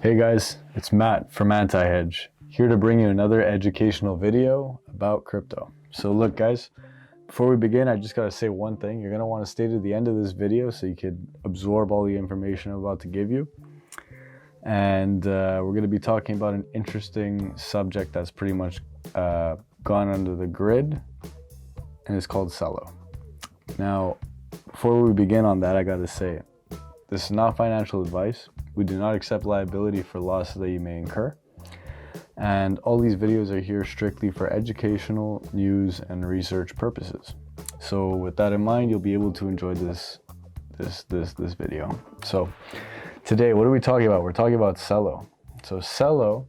Hey guys, it's Matt from Anti Hedge, here to bring you another educational video about crypto. So look guys, before we begin, I just gotta say one thing. You're gonna wanna stay to the end of this video so you could absorb all the information I'm about to give you. And we're gonna be talking about an interesting subject that's pretty much gone under the grid, and it's called CELO. Now, before we begin on that, I gotta say, this is not financial advice. We do not accept liability for losses that you may incur. And all these videos are here strictly for educational, news, and research purposes. So with that in mind, you'll be able to enjoy this video. So today, what are we talking about? We're talking about CELO. So CELO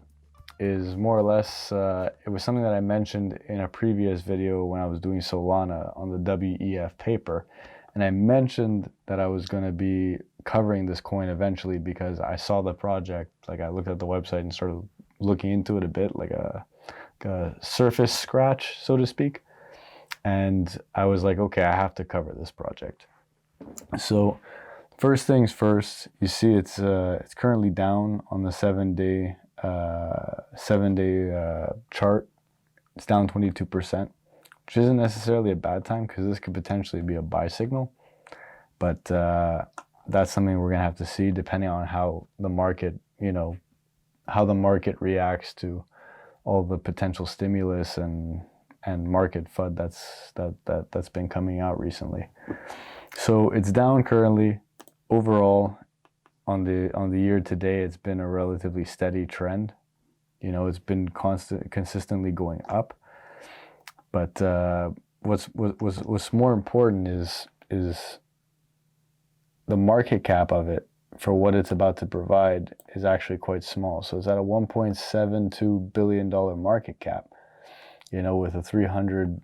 is more or less, it was something that I mentioned in a previous video when I was doing Solana on the WEF paper. And I mentioned that I was going to be covering this coin eventually because I saw the project. Like, I looked at the website and started looking into it a bit, like a surface scratch, so to speak. And I was like, okay, I have to cover this project. So first things first, you see it's currently down on the 7-day chart. It's down 22%, which isn't necessarily a bad time because this could potentially be a buy signal. But that's something we're gonna have to see depending on how the market, how the market reacts to all the potential stimulus and market FUD that's been coming out recently. So it's down currently. Overall, on the year to date, it's been a relatively steady trend. It's been consistently going up. But what's more important is the market cap of it for what it's about to provide is actually quite small. So it's at a $1.72 billion market cap, with a 300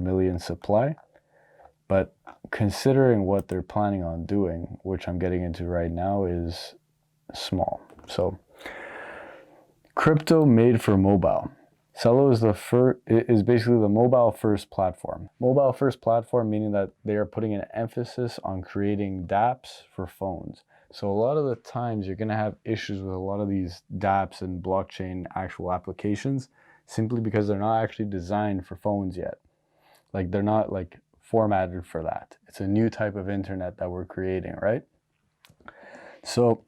million supply. But considering what they're planning on doing, which I'm getting into right now, is small. So crypto made for mobile. CELO is basically the mobile first platform. Mobile first platform meaning that they are putting an emphasis on creating dApps for phones. So a lot of the times you're going to have issues with a lot of these dApps and blockchain actual applications simply because they're not actually designed for phones yet. Like, they're not like formatted for that. It's a new type of internet that we're creating, right? So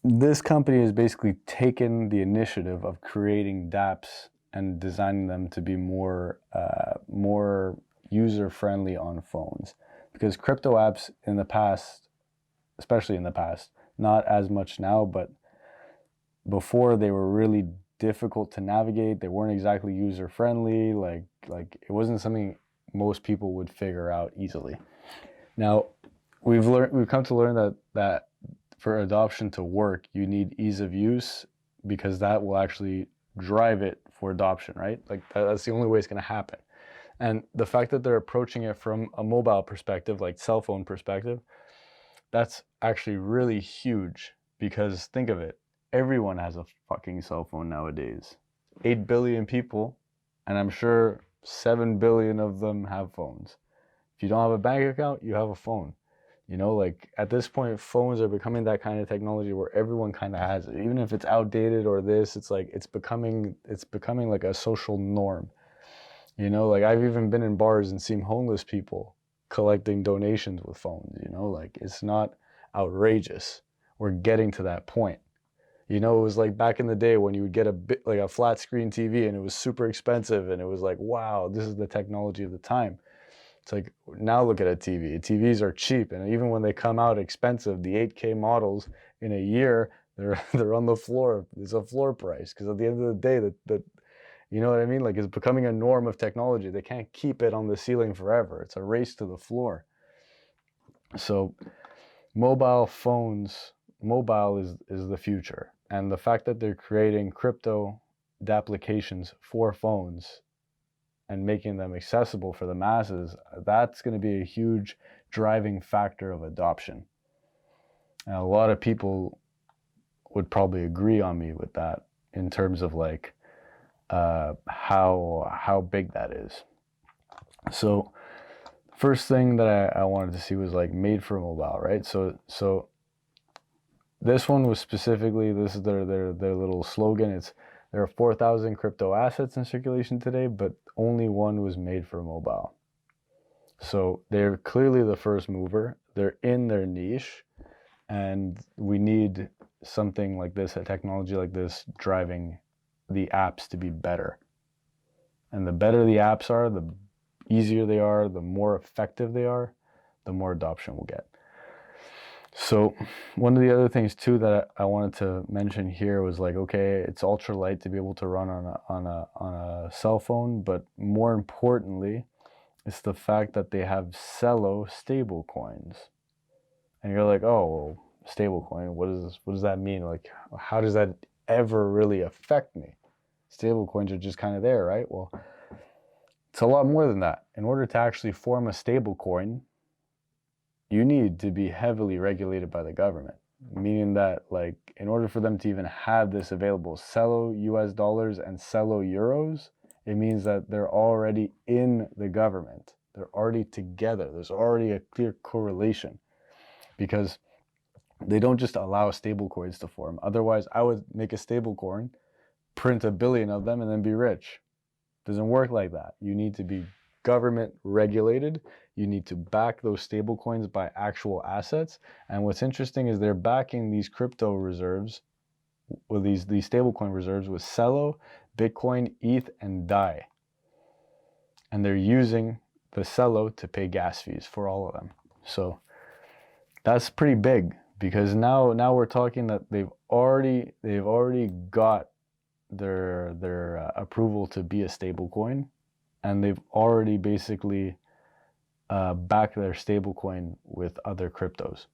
this company has basically taken the initiative of creating dApps and designing them to be more user-friendly on phones. Because crypto apps in the past, especially in the past, not as much now, but before, they were really difficult to navigate. They weren't exactly user-friendly. Like it wasn't something most people would figure out easily. Now, we've come to learn that for adoption to work, you need ease of use, because that will actually drive it for adoption, right? Like, that's the only way it's going to happen. And the fact that they're approaching it from a mobile perspective, like cell phone perspective, that's actually really huge, because think of it, everyone has a fucking cell phone nowadays. 8 billion people, and I'm sure 7 billion of them have phones. If you don't have a bank account, you have a phone. Like, at this point, phones are becoming that kind of technology where everyone kind of has it. Even if it's outdated or this, it's like it's becoming like a social norm. Like, I've even been in bars and seen homeless people collecting donations with phones. Like, it's not outrageous. We're getting to that point. It was like back in the day when you would get a flat screen TV and it was super expensive and it was like, wow, this is the technology of the time. It's like, now look at a TV. TVs are cheap, and even when they come out expensive, the 8K models in a year, they're on the floor. It's a floor price, because at the end of the day, that you know what I mean? Like, it's becoming a norm of technology. They can't keep it on the ceiling forever. It's a race to the floor. So mobile is the future, and the fact that they're creating crypto applications for phones and making them accessible for the masses, that's going to be a huge driving factor of adoption. And a lot of people would probably agree on me with that in terms of like how big that is. So first thing that I wanted to see was like made for mobile, right? So this one was specifically, this is their little slogan. It's, there are 4,000 crypto assets in circulation today, but only one was made for mobile. So they're clearly the first mover. They're in their niche, and we need something like this, a technology like this, driving the apps to be better. And the better the apps are, the easier they are, the more effective they are, the more adoption we'll get. So one of the other things too that I wanted to mention here was like, okay, it's ultra light to be able to run on a cell phone, but more importantly, it's the fact that they have CELO stable coins. And you're like, oh, well, stable coin, what does that mean? Like, how does that ever really affect me? Stable coins are just kind of there, right? Well, it's a lot more than that. In order to actually form a stable coin, you need to be heavily regulated by the government, meaning that, like, in order for them to even have this available, CELO US dollars and CELO euros, it means that they're already in the government. They're already together. There's already a clear correlation, because they don't just allow stable coins to form. Otherwise, I would make a stable coin, print 1 billion of them, and then be rich. It doesn't work like that. You need to be government regulated. You need to back those stable coins by actual assets. And what's interesting is they're backing these crypto reserves, with these stablecoin reserves, with CELO, Bitcoin, ETH, and DAI. And they're using the CELO to pay gas fees for all of them. So that's pretty big, because now we're talking that they've already got their approval to be a stablecoin, and they've already basically backed their stablecoin with other cryptos.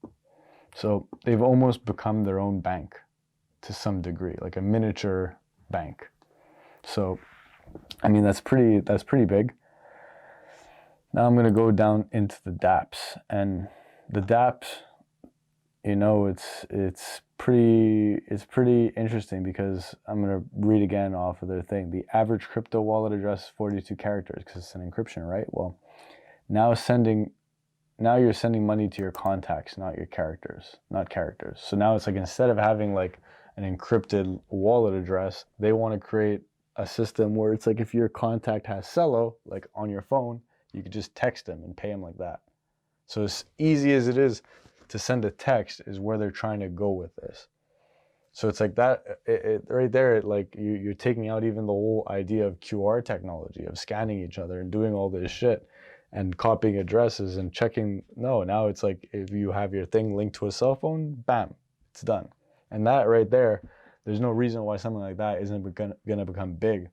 So they've almost become their own bank to some degree, like a miniature bank. So, I mean, that's pretty big. Now I'm going to go down into the dApps, and the dApps, you know, it's pretty interesting, because I'm going to read again off of their thing. The average crypto wallet address is 42 characters because it's an encryption, right? Well, now you're sending money to your contacts, not characters. So now it's like, instead of having like an encrypted wallet address, they want to create a system where it's like, if your contact has CELO, like on your phone, you could just text them and pay them like that. So as easy as it is to send a text is where they're trying to go with this. So it's like that, right there, like you're taking out even the whole idea of QR technology, of scanning each other and doing all this shit and copying addresses and checking. No, now it's like, if you have your thing linked to a cell phone, bam, it's done. And that right there, there's no reason why something like that isn't gonna become big.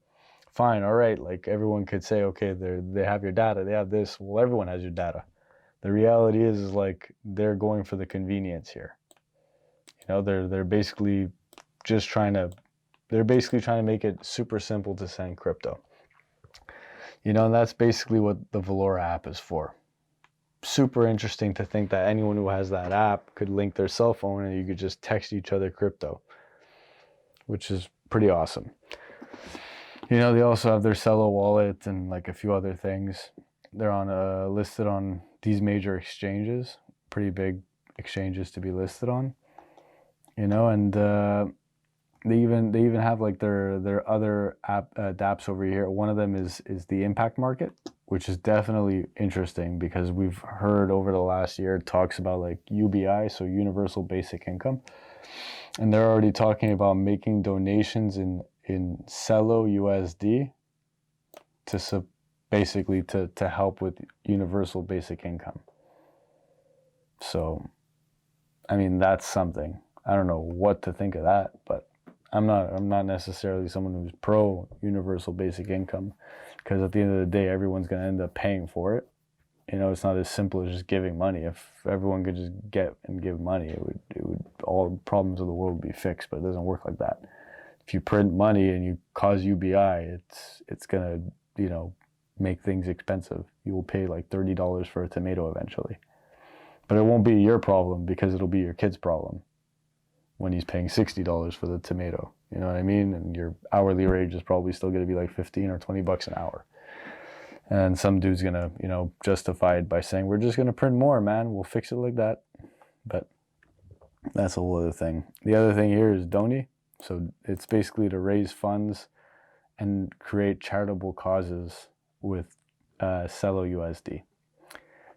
Fine, all right, like everyone could say, okay, they have your data, they have this. Well, everyone has your data. The reality is like, they're going for the convenience here. You know, they're basically trying to make it super simple to send crypto. You know, and that's basically what the Valora app is for. Super interesting to think that anyone who has that app could link their cell phone and you could just text each other crypto, which is pretty awesome. You know, they also have their CELO wallet and like a few other things. They're on listed on these major exchanges, pretty big exchanges to be listed on. You know, and they even have like their other dApps over here. One of them is the impact market, which is definitely interesting, because we've heard over the last year talks about like UBI, so Universal Basic Income, and they're already talking about making donations in CELO USD to basically to help with universal basic income. So, I mean, that's something. I don't know what to think of that, but I'm not necessarily someone who's pro universal basic income, because at the end of the day, everyone's going to end up paying for it. You know, it's not as simple as just giving money. If everyone could just get and give money, it would all the problems of the world would be fixed, but it doesn't work like that. If you print money and you cause UBI, it's gonna, you know, make things expensive. You will pay like $30 for a tomato eventually. But it won't be your problem, because it'll be your kid's problem when he's paying $60 for the tomato. You know what I mean? And your hourly wage is probably still gonna be like 15 or 20 bucks an hour. And some dude's gonna, you know, justify it by saying, we're just gonna print more, man. We'll fix it like that. But That's a whole other thing. The other thing here is Doni. So it's basically to raise funds and create charitable causes with CELO USD.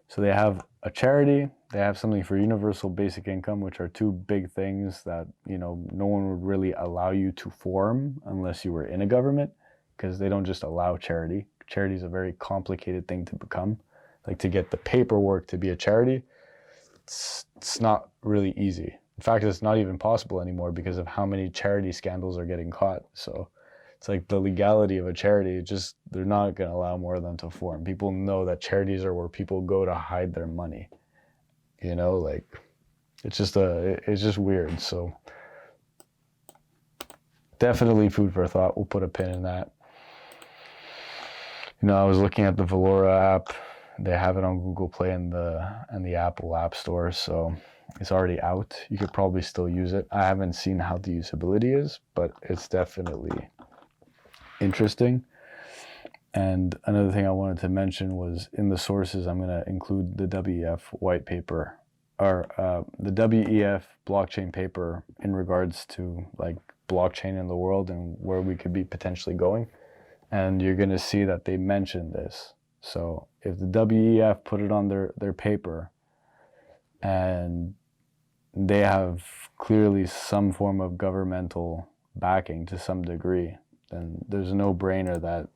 So they have a charity, they have something for universal basic income, which are two big things that, you know, no one would really allow you to form unless you were in a government, because they don't just allow charity. Charity is a very complicated thing to become. Like, to get the paperwork to be a charity, it's not really easy. In fact, it's not even possible anymore because of how many charity scandals are getting caught. So it's like the legality of a charity, just, they're not going to allow more of them to form. People know that charities are where people go to hide their money. You know, like, it's just weird. So definitely food for thought. We'll put a pin in that. You know, I was looking at the Valora app. They have it on Google Play and the Apple App Store, so it's already out. You could probably still use it. I haven't seen how the usability is, but it's definitely interesting. And another thing I wanted to mention was, in the sources, I'm going to include the WEF white paper, or the WEF blockchain paper, in regards to like blockchain in the world and where we could be potentially going. And you're going to see that they mentioned this. So if the WEF put it on their paper, and they have clearly some form of governmental backing to some degree, then there's a no-brainer that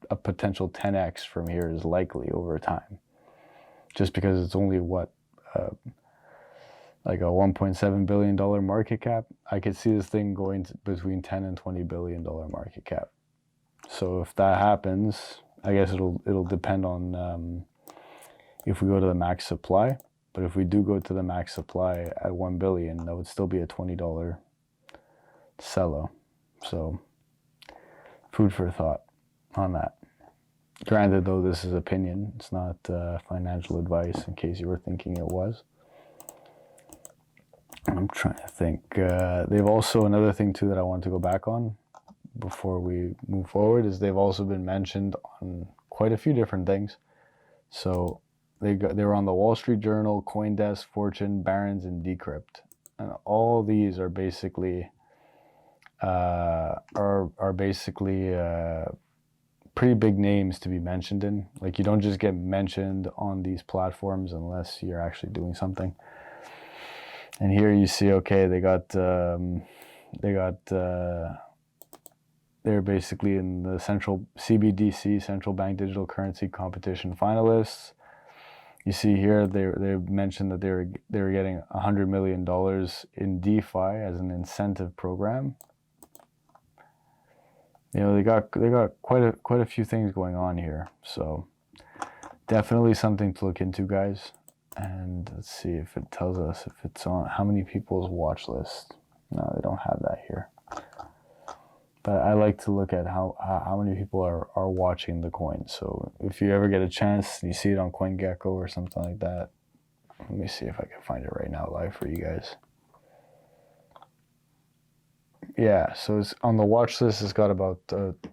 a potential 10x from here is likely over time. Just because it's only like a $1.7 billion market cap, I could see this thing going to between $10 and $20 billion market cap. So if that happens, I guess it'll depend on if we go to the max supply. But if we do go to the max supply at 1 billion, that would still be a $20 CELO. So food for thought on that. Granted, though, this is opinion. It's not financial advice, in case you were thinking it was. I'm trying to think. They've also, another thing too that I want to go back on before we move forward, is they've also been mentioned on quite a few different things. So they were on the Wall Street Journal, CoinDesk, Fortune, Barron's, and Decrypt, and all these are basically pretty big names to be mentioned in. Like, you don't just get mentioned on these platforms unless you're actually doing something. And here you see, okay, they're basically in the CBDC, Central Bank Digital Currency Competition finalists. You see here, they mentioned that they were getting $100 million in DeFi as an incentive program. You know, they got quite a few things going on here. So definitely something to look into, guys. And let's see if it tells us if it's on how many people's watch list. No, they don't have that here. But I like to look at how many people are watching the coin. So if you ever get a chance, you see it on CoinGecko or something like that. Let me see if I can find it right now live for you guys. Yeah, so it's on the watch list. It's got about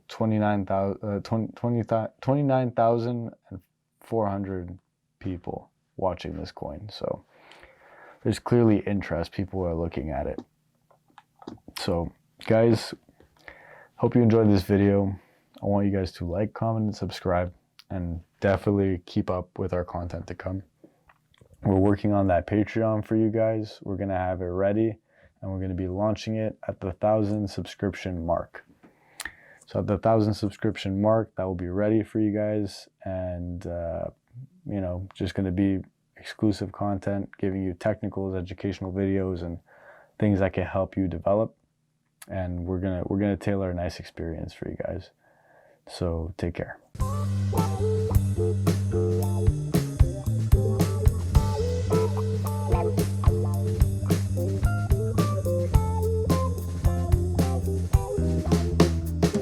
29,400 people watching this coin. So there's clearly interest. People are looking at it. So guys, hope you enjoyed this video. I want you guys to like, comment, and subscribe, and definitely keep up with our content to come. We're working on that Patreon for you guys. We're going to have it ready, and we're going to be launching it at the 1,000 subscription mark. So at the 1,000 subscription mark, that will be ready for you guys, and you know, just going to be exclusive content, giving you technicals, educational videos, and things that can help you develop. And we're gonna tailor a nice experience for you guys. So take care.